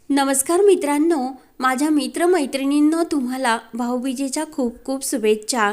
नमस्कार मित्रांनो, माझ्या मित्रमैत्रिणींनो तुम्हाला भाऊबीजेच्या खूप खूप शुभेच्छा।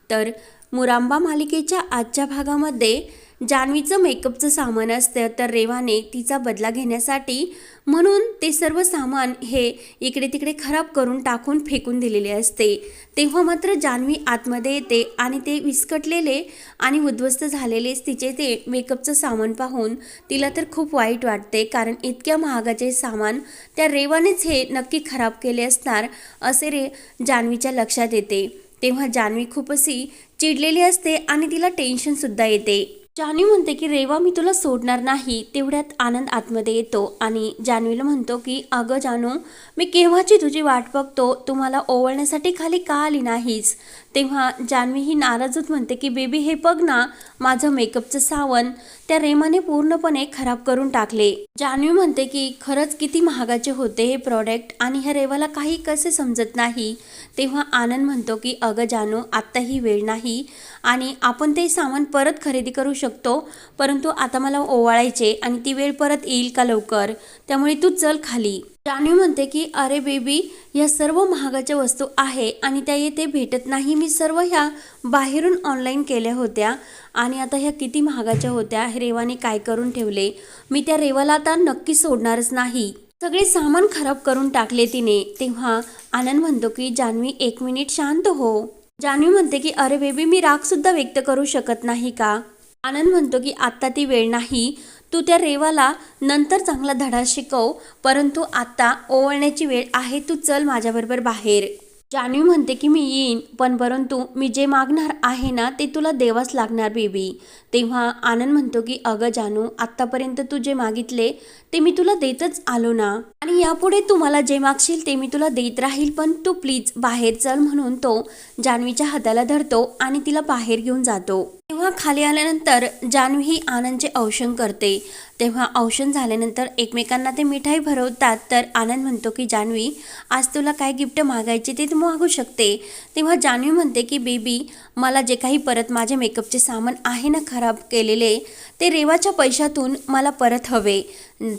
तर मुरांबा मालिकेच्या आजच्या भागामध्ये जान्हवीचं मेकअपचं सामान असतं, तर रेवाने तिचा बदला घेण्यासाठी म्हणून ते सर्व सामान हे इकडे तिकडे खराब करून टाकून फेकून दिलेले असते। तेव्हा मात्र जान्हवी आतमध्ये येते आणि ते विस्कटलेले आणि उद्ध्वस्त झालेले तिचे ते मेकअपचं सामान पाहून तिला तर खूप वाईट वाटते, कारण इतक्या महागाचे सामान त्या रेवानेच हे नक्की खराब केले असणार असे जान्हवीच्या लक्षात येते। तेव्हा जान्हवी खूप अशी चिडलेली असते आणि तिला टेन्शनसुद्धा येते। जान्हवी म्हणते की रेवा मी तुला सोडणार नाही। तेवढ्यात आनंद आतमध्ये येतो आणि जान्हवीला म्हणतो की अगं जानू, मी केव्हाची तुझी वाट बघतो, तुम्हाला ओवळण्यासाठी खाली का आली नाहीस। तेव्हा जान्हवी ही नाराज होत म्हणते की बेबी हे बघ ना, माझं मेकअपचं सावन त्या रेमाने पूर्णपणे खराब करून टाकले। जान्हवी म्हणते की खरंच किती महागाचे होते हे प्रोडक्ट आणि ह्या रेवाला काही कसे समजत नाही। तेव्हा आनंद म्हणतो की अगं जानू, आत्ता ही वेळ नाही आणि आपण ते सामान परत खरेदी करू शकतो, परंतु आता मला ओवाळायचे आणि ती वेळ परत येईल का लवकर, त्यामुळे तू चल खाली। जान्हवी म्हणते की अरे बेबी, या सर्व महागाच्या वस्तू आहे आणि त्या येथे भेटत नाही। मी सर्व ह्या बाहेरून ऑनलाईन केल्या होत्या आणि आता ह्या किती महागाच्या होत्या, हे रेवाने काय करून ठेवले। मी त्या रेवाला आता नक्की सोडणारच नाही। सगळे सामान खराब करून टाकले तिने। तेव्हा आनंद म्हणतो की जान्हवी एक मिनिट शांत हो। जान्हवी म्हणते की अरे बेबी, मी राग सुद्धा व्यक्त करू शकत नाही का। आनंद म्हणतो की आत्ता ती वेळ नाही, तू त्या रेवाला नंतर चांगला धडा शिकव, परंतु आता ओवळण्याची वेळ आहे, तू चल माझ्याबरोबर बाहेर। जान्हवी म्हणते की मी येईन, पण परंतु मी जे मागणार आहे ना ते तुला देवाच लागणार बेबी। तेव्हा आनंद म्हणतो की अगं जानू, आत्तापर्यंत तू जे मागितले ते मी तुला देतच आलो ना, आणि यापुढे तू मला जे मागशील ते मी तुला देत राहील, पण तू प्लीज बाहेर चल। म्हणून तो जान्हवीच्या हाताला धरतो आणि तिला बाहेर घेऊन जातो। तेव्हा खाली आल्यानंतर जान्हवी ही आनंदचे औक्षण करते। तेव्हा औक्षण झाल्यानंतर एकमेकांना ते मिठाई भरवतात। तर आनंद म्हणतो की जान्हवी, आज तुला काय गिफ्ट मागायचे ते तू मागू शकते। तेव्हा जान्हवी म्हणते की बेबी, मला जे काही परत माझे मेकअपचे सामान आहे ना खराब केलेले, ते रेवाच्या पैशातून मला परत हवे।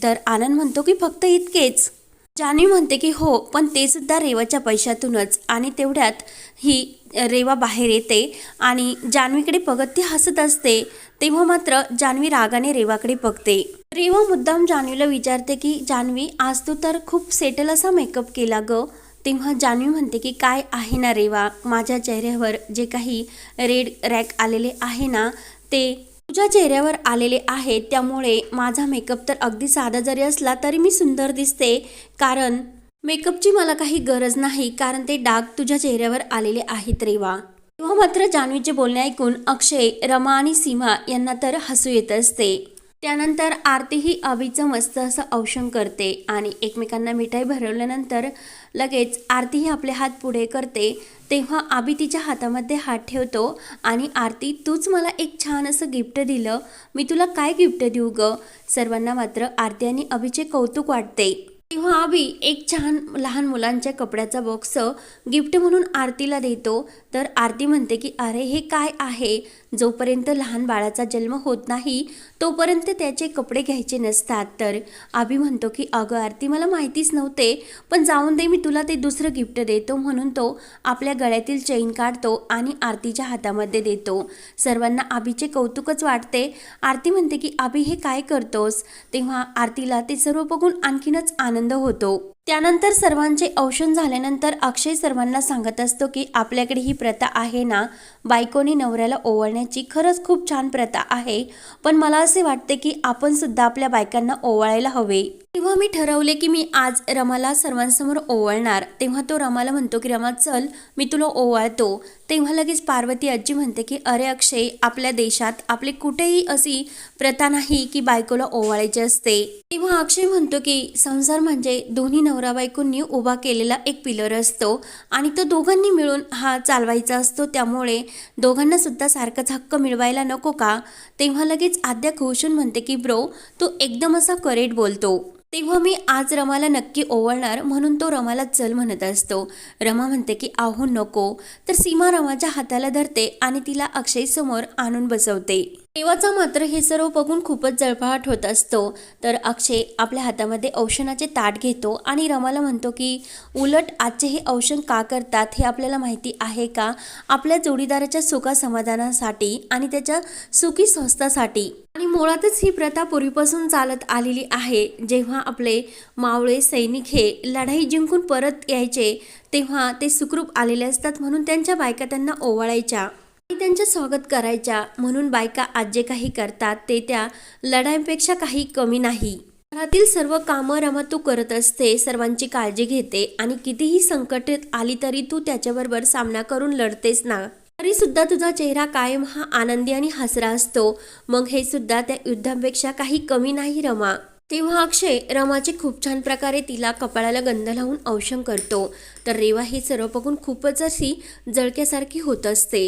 तर आनंद म्हणतो की फक्त इतकेच। जान्हवी म्हणते की हो, पण ते सुद्धा रेवाच्या पैशातूनच। आणि तेवढ्यात ही रेवा बाहेर येते आणि जान्हवीकडे बघत ती हसत असते। तेव्हा मात्र जान्हवी रागाने रेवाकडे बघते। रेवा मुद्दाम जान्हवीला विचारते की जान्हवी, आज तू तर खूप सेटल असा मेकअप केला ग। तेव्हा जान्हवी म्हणते की काय आहे ना रेवा, माझ्या चेहऱ्यावर जे काही रेड रॅक आलेले आहे ना ते तुझ्या चेहऱ्यावर आलेले आहे, त्यामुळे माझा मेकअप तर अगदी साधा जरी असला तरी मी सुंदर दिसते, कारण मेकअपची मला काही गरज नाही, कारण ते डाग तुझ्या चेहऱ्यावर आलेले आहेत रेवा। तेव्हा मात्र जान्हवीचे बोलणे ऐकून अक्षय, रमा आणि सीमा यांना तर हसू येत असते। त्यानंतर आरती ही अभिचं मस्त असं औक्षण करते आणि एकमेकांना मिठाई भरवल्यानंतर लगेच आरती ही आपले हात पुढे करते। तेव्हा अभि तिच्या हातामध्ये हात ठेवतो आणि आरती, तूच मला एक छान असं गिफ्ट दिलं, मी तुला काय गिफ्ट देऊ ग। सर्वांना मात्र आरती आणि अभिचे कौतुक वाटते। तेव्हा अभि एक छान लहान मुलांच्या कपड्याचा बॉक्स गिफ्ट म्हणून आरतीला देतो। तर आरती म्हणते की अरे हे काय आहे, जोपर्यंत लहान बाळाचा जन्म होत नाही तोपर्यंत त्याचे कपडे घ्यायचे नसतात। तर अभि म्हणतो की अगं आरती, मला माहितीच नव्हते, पण जाऊन दे, मी तुला ते दुसरं गिफ्ट देतो। म्हणून तो आपल्या गळ्यातील चेन काढतो आणि आरतीच्या हातामध्ये देतो। सर्वांना अभिचे कौतुकच वाटते। आरती म्हणते की अभि हे काय करतोस। तेव्हा आरतीला ते सर्व बघून आणखीनच आनंद होतो। त्यानंतर सर्वांचे औक्षण झाल्यानंतर अक्षय सर्वांना सांगत असतो की आपल्याकडे ही प्रथा आहे ना, बायकोनी नवऱ्याला ओवाळण्याची, खरंच खूप छान प्रथा आहे, पण मला असे वाटते की आपण सुद्धा आपल्या बायकांना ओवाळायला हवे। तेव्हा मी ठरवले की मी आज रमाला सर्वांसमोर ओवाळणार। तेव्हा तो रमाला म्हणतो की रमा चल, मी तुला ओवाळतो। तेव्हा लगेच पार्वती आजी म्हणते की अरे अक्षय, आपल्या देशात आपले कुठेही अशी प्रथा नाही की बायकोला ओवाळायचे असते। तेव्हा अक्षय म्हणतो की संसार म्हणजे दोन्ही नवरा बायकोंनी उभा केलेला एक पिलर असतो आणि तो दोघांनी मिळून हा चालवायचा असतो, त्यामुळे दोघांना सुद्धा सारखाच हक्क मिळवायला नको का। तेव्हा लगेच आद्या खुशून म्हणते की ब्रो, तू एकदम असा करेक्ट बोलतो। तेव्हा मी आज रमाला नक्की ओवाळणार, म्हणून तो रमाला चल म्हणत असतो। रमा म्हणते की आहो नको। तर सीमा रमाच्या हाताला धरते आणि तिला अक्षय समोर आणून बसवते। रेवाचा मात्र हे सर्व बघून खूपच जळफळाट होत असतो. तर अक्षय आपल्या हातामध्ये औषणाचे ताट घेतो आणि रमाला म्हणतो की उलट आजचे हे औषण का करतात हे आपल्याला माहिती आहे का? आपल्या जोडीदाराच्या सुखासमाधानासाठी आणि त्याच्या सुखी स्वस्थासाठी. आणि मुळातच ही प्रथा पूर्वीपासून चालत आलेली आहे. जेव्हा आपले मावळे सैनिक हे लढाई जिंकून परत यायचे तेव्हा ते सुखरूप आलेले असतात म्हणून त्यांच्या बायका त्यांना ओवाळायच्या आणि त्यांचे स्वागत करायच्या. म्हणून बायका आज जे काही करतात ते त्या लढाईपेक्षा काही कमी नाही. घरातील सर्व कामं रमा तू करत असते, सर्वांची काळजी घेते आणि कितीही संकट आली तरी तू त्याच्याबरोबर सामना करून लढतेस ना. तरी सुद्धा तुझा चेहरा कायम हा आनंदी आणि हसरा असतो. मग हे सुद्धा त्या युद्धांपेक्षा काही कमी नाही रमा. तेव्हा अक्षय रमाचे खूप छान प्रकारे तिला कपाळाला गंध लावून औषण करतो. तर रेवा हे सर्व बघून खूपच अशी जळक्यासारखी होत असते.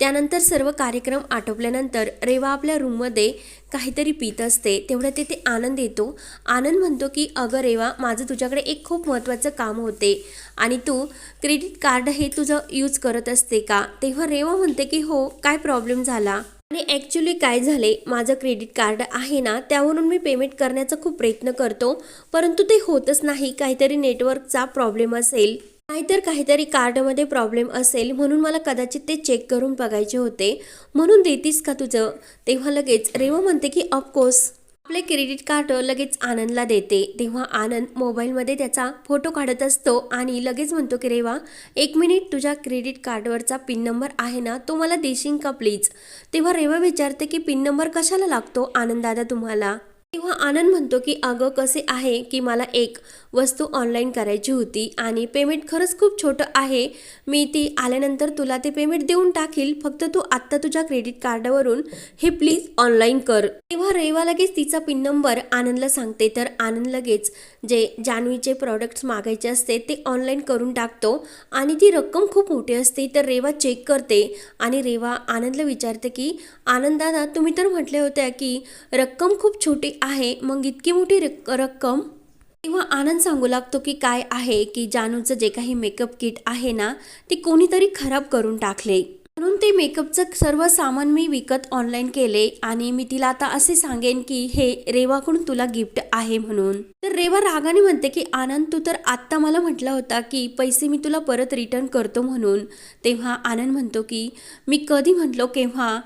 त्यानंतर सर्व कार्यक्रम आटोपल्यानंतर रेवा आपल्या रूममध्ये काहीतरी पित असते. तेवढ्या तिथे आनंद येतो. आनंद म्हणतो की अगं रेवा, माझं तुझ्याकडे एक खूप महत्त्वाचं काम होते आणि तू क्रेडिट कार्ड हे तुझं यूज करत असते का? तेव्हा रेवा म्हणते की हो, काय प्रॉब्लेम झाला? आणि ॲक्च्युली काय झाले, माझं क्रेडिट कार्ड आहे ना त्यावरून मी पेमेंट करण्याचा खूप प्रयत्न करतो परंतु ते होतच नाही. काहीतरी नेटवर्कचा प्रॉब्लेम असेल नाहीतर काहीतरी कार्डमध्ये प्रॉब्लेम असेल म्हणून मला कदाचित ते चेक करून बघायचे होते. म्हणून देतीस का तुझं? तेव्हा लगेच रेवा म्हणते की ऑफकोर्स. आपले क्रेडिट कार्ड लगेच आनंदला देते. तेव्हा आनंद मोबाईलमध्ये त्याचा फोटो काढत असतो आणि लगेच म्हणतो की रेवा, 1 मिनिट, तुझ्या क्रेडिट कार्डवरचा पिन नंबर आहे ना तो मला देशील का प्लीज? तेव्हा रेवा विचारते की पिन नंबर कशाला लागतो आनंद दादा तुम्हाला? तेव्हा आनंद म्हणतो की अगं कसे आहे की मला एक वस्तू ऑनलाईन करायची होती आणि पेमेंट खरंच खूप छोटं आहे. मी ती आल्यानंतर तुला ते पेमेंट देऊन टाकील, फक्त तू आत्ता तुझ्या क्रेडिट कार्डवरून हे प्लीज ऑनलाईन कर. तेव्हा रेवा लगेच तिचा पिन नंबर आनंदला सांगते. तर आनंद लगेच जे जान्हवीचे प्रॉडक्ट्स मागायचे असते ते ऑनलाईन करून टाकतो आणि ती रक्कम खूप मोठी असते. तर रेवा चेक करते आणि रेवा आनंदला विचारते की आनंद दादा, तुम्ही तर म्हटले होते की रक्कम खूप छोटी आहे, मग इतकी मोठी रक्कम? तेव्हा आनंद सांगू लागतो की काय आहे की जानूचं जे काही मेकअप किट आहे ना ते कोणीतरी खराब करून टाकले, म्हणून ते मेकअपचं सर्व सामान मी विकत ऑनलाईन केले आणि मी तिला आता असे सांगेन की हे रेवाकडून तुला गिफ्ट आहे म्हणून. तर रेवा रागाने म्हणते की आनंद, तू तर आत्ता मला म्हटला होता की पैसे मी तुला परत रिटर्न करतो म्हणून. तेव्हा आनंद म्हणतो की मी कधी म्हटलो केव्हा?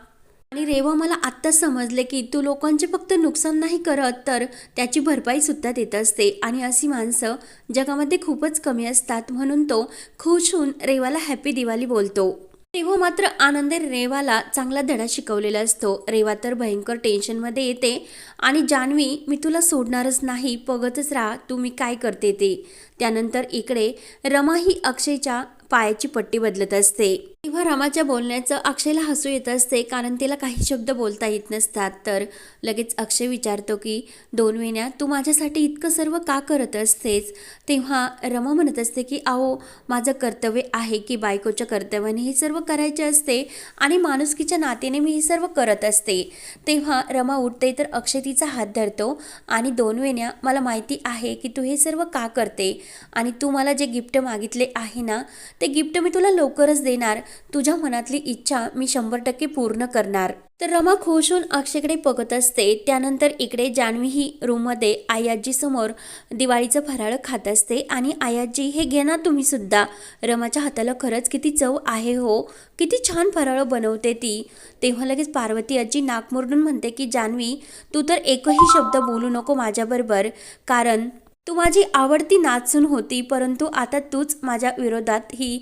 आणि रेवा, मला आत्ताच समजले की तू लोकांचे फक्त नुकसान नाही करत तर त्याची भरपाई सुद्धा देत असते आणि अशी माणसं जगामध्ये खूपच कमी असतात. म्हणून तो खुश होऊन रेवाला हॅपी दिवाळी बोलतो. तेव्हा मात्र आनंदे रेवाला चांगला धडा शिकवलेला असतो. रेवा तर भयंकर टेन्शनमध्ये येते आणि जान्हवी, मी तुला सोडणारच नाही, बघतच राहा तू मी काय करते ते. त्यानंतर इकडे रमा ही अक्षयच्या पायाची पट्टी बदलत असते. तेव्हा रमाच्या बोलण्याचं अक्षयला हसू येत असते कारण तिला काही शब्द बोलता येत नसतात. तर लगेच अक्षय विचारतो की 2 महिन्यात तू माझ्यासाठी इतकं सर्व का करत असतेस? तेव्हा रमा म्हणत असते की अहो, माझं कर्तव्य आहे की बायकोच्या कर्तव्याने हे सर्व करायचे असते आणि माणुसकीच्या नात्याने मी हे सर्व करत असते. तेव्हा रमा उठते तर अक्षय तिचा हात धरतो आणि 2 महिन्या, मला माहिती आहे की तू हे सर्व का करते आणि तू मला जे गिफ्ट मागितले आहे ना ते गिफ्ट मी तुला लवकरच देणार. तुझ्या मनातली इच्छा मी 100% पूर्ण करणार. तर रमा खुश होऊन अक्षयकडे बघत असते. त्यानंतर इकडे जान्हवी ही रूममध्ये आयाजी समोर दिवाळीचं फराळ खात असते आणि आयाजी, हे घे ना तुम्ही सुद्धा, रमाच्या हाताला खरंच किती चव आहे हो, किती छान फराळ बनवते ती. तेव्हा लगेच पार्वती आजी नाक मुरडून म्हणते की जान्हवी, तू तर एकही शब्द बोलू नको माझ्याबरोबर, कारण तू माझी आवडती नाचून होती परंतु आता तूच माझ्या विरोधात ही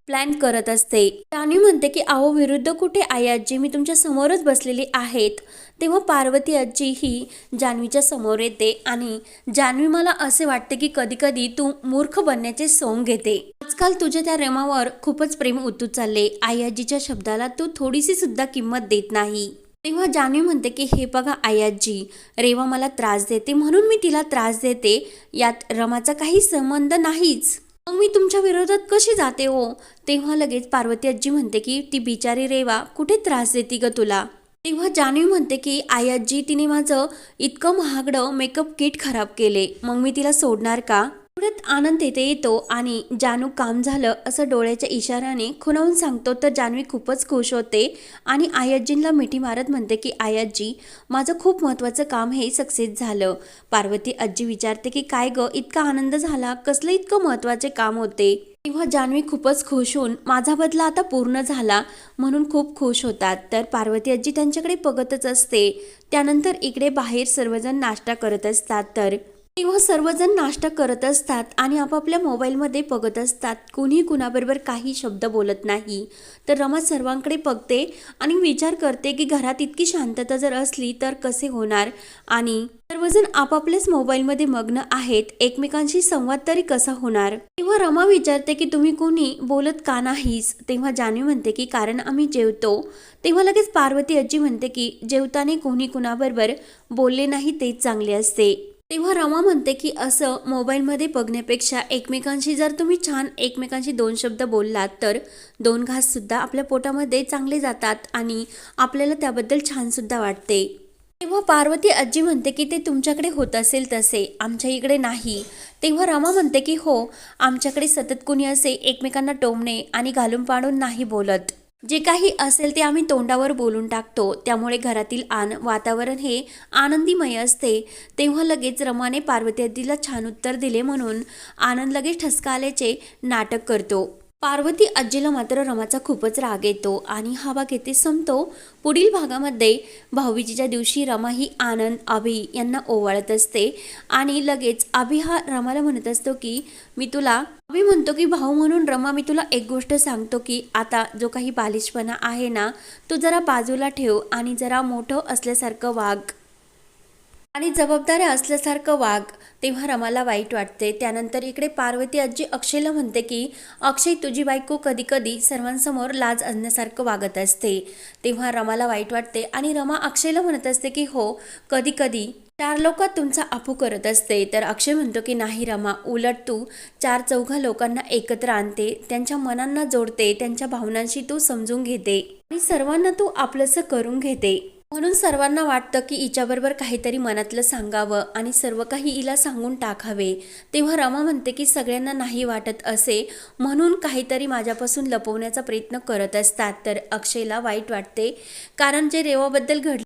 प्लॅन करत असते. जान्हवी म्हणते की अहो, विरुद्ध कुठे आई आजी, मी तुमच्या समोरच बसलेली आहेत. तेव्हा पार्वती आजी ही जान्हवीच्या समोर येते आणि जान्हवी, मला असे वाटते की कधी कधी तू मूर्ख बनण्याचे सोंग घेते. आजकाल तुझ्या त्या रमावर खूपच प्रेम उतू चालले. आई आजीच्या शब्दाला तू थोडीशी सुद्धा किंमत देत नाही. तेव्हा जान्हवी म्हणते की हे बघा आई आजी, रेवा मला त्रास देते म्हणून मी तिला त्रास देते, यात रमाचा काही संबंध नाहीच. मग मी तुमच्या विरोधात कशी जाते हो? तेव्हा लगेच पार्वती आजी म्हणते की ती बिचारी रेवा कुठे त्रास देते ग तुला? तेव्हा जान्हवी म्हणते की आई आजी, तिने माझं इतकं महागडं मेकअप किट खराब केले, मग मी तिला सोडणार का? तेवढ्यात आनंद तिथे येतो आणि जानू काम झालं असं डोळ्याच्या इशाऱ्याने खुणावून सांगतो. तर जान्हवी खूपच खुश होते आणि आयाजींना मिठी मारत म्हणते की आयाजी, माझं खूप महत्त्वाचं काम हे सक्सेस झालं. पार्वती आजी विचारते की काय ग, इतका आनंद झाला, कसलं इतकं महत्त्वाचे काम होते? तेव्हा जान्हवी खूपच खुश होऊन माझा बदला आता पूर्ण झाला म्हणून खूप खुश होतात. तर पार्वती आजी त्यांच्याकडे बघतच असते. त्यानंतर इकडे बाहेर सर्वजण नाश्ता करत असतात. तर तेव्हा सर्वजण नाश्ता करत असतात आणि आपापल्या मोबाईलमध्ये बघत असतात. कुणी कुणाबरोबर काही शब्द बोलत नाही. तर रमा सर्वांकडे बघते आणि विचार करते की घरात इतकी शांतता जर असली तर कसे होणार आणि सर्वजण आपापल्याच मोबाईलमध्ये मग्न आहेत. एकमेकांशी संवाद तरी कसा होणार? तेव्हा रमा विचारते की तुम्ही कोणी बोलत का नाहीस? तेव्हा जान्हवी म्हणते की कारण आम्ही जेवतो. तेव्हा लगेच पार्वती आजी म्हणते की जेवताना कोणी कुणाबरोबर बोलले नाही तेच चांगले असते. तेव्हा रमा म्हणते की असं मोबाईलमध्ये बघण्यापेक्षा एकमेकांशी जर तुम्ही छान एकमेकांशी 2 शब्द बोललात तर 2 घाससुद्धा आपल्या पोटामध्ये चांगले जातात आणि आपल्याला त्याबद्दल छानसुद्धा वाटते. तेव्हा पार्वती आजी म्हणते की ते तुमच्याकडे होत असेल तसे, आमच्या इकडे नाही. तेव्हा रमा म्हणते की हो, आमच्याकडे सतत कुणी असे एकमेकांना टोमणे आणि घालून पाडून नाही बोलत. जे काही असेल ते आम्ही तोंडावर बोलून टाकतो. त्यामुळे घरातील वातावरण हे आनंदीमय असते. तेव्हा लगेच रमाने पार्वती आजीला छान उत्तर दिले म्हणून आनंद लगेच ठसका आल्याचे नाटक करतो. पार्वती आजीला मात्र रमाचा खूपच राग येतो आणि हा भाग येथे संपतो. पुढील भागामध्ये भाऊबीजेच्या दिवशी रमा ही आनंद, अभि यांना ओवाळत असते आणि लगेच अभि हा रमाला म्हणत असतो की मी तुला, अभि म्हणतो की भाऊ म्हणून रमा मी तुला एक गोष्ट सांगतो की आता जो काही बालिशपणा आहे ना तो जरा बाजूला ठेव आणि जरा मोठं असल्यासारखं वाग आणि जबाबदाऱ्या असल्यासारखं वाग. तेव्हा रमाला वाईट वाटते. त्यानंतर इकडे पार्वती आजी अक्षयला म्हणते की अक्षय, तुझी बायको कधी कधी सर्वांसमोर लाज आणण्यासारखं वागत असते. तेव्हा रमाला वाईट वाटते आणि रमा अक्षयला म्हणत असते की हो, कधी कधी 4 लोकात तुमचा अपू करत असते. तर अक्षय म्हणतो की नाही रमा, उलट तू 4-4 लोकांना एकत्र आणते, त्यांच्या मनांना जोडते, त्यांच्या भावनांशी तू समजून घेते आणि सर्वांना तू आपलंसं करून घेते. म्हणून सर्वांना वाटतं की हिच्याबरोबर काहीतरी मनातलं सांगावं आणि सर्व काही हिला सांगून टाकावे. तेव्हा रमा म्हणते की सगळ्यांना नाही वाटत असे म्हणून काहीतरी माझ्यापासून लपवण्याचा प्रयत्न करत असतात. तर अक्षयला वाईट वाटते कारण जे रेवाबद्दल घडले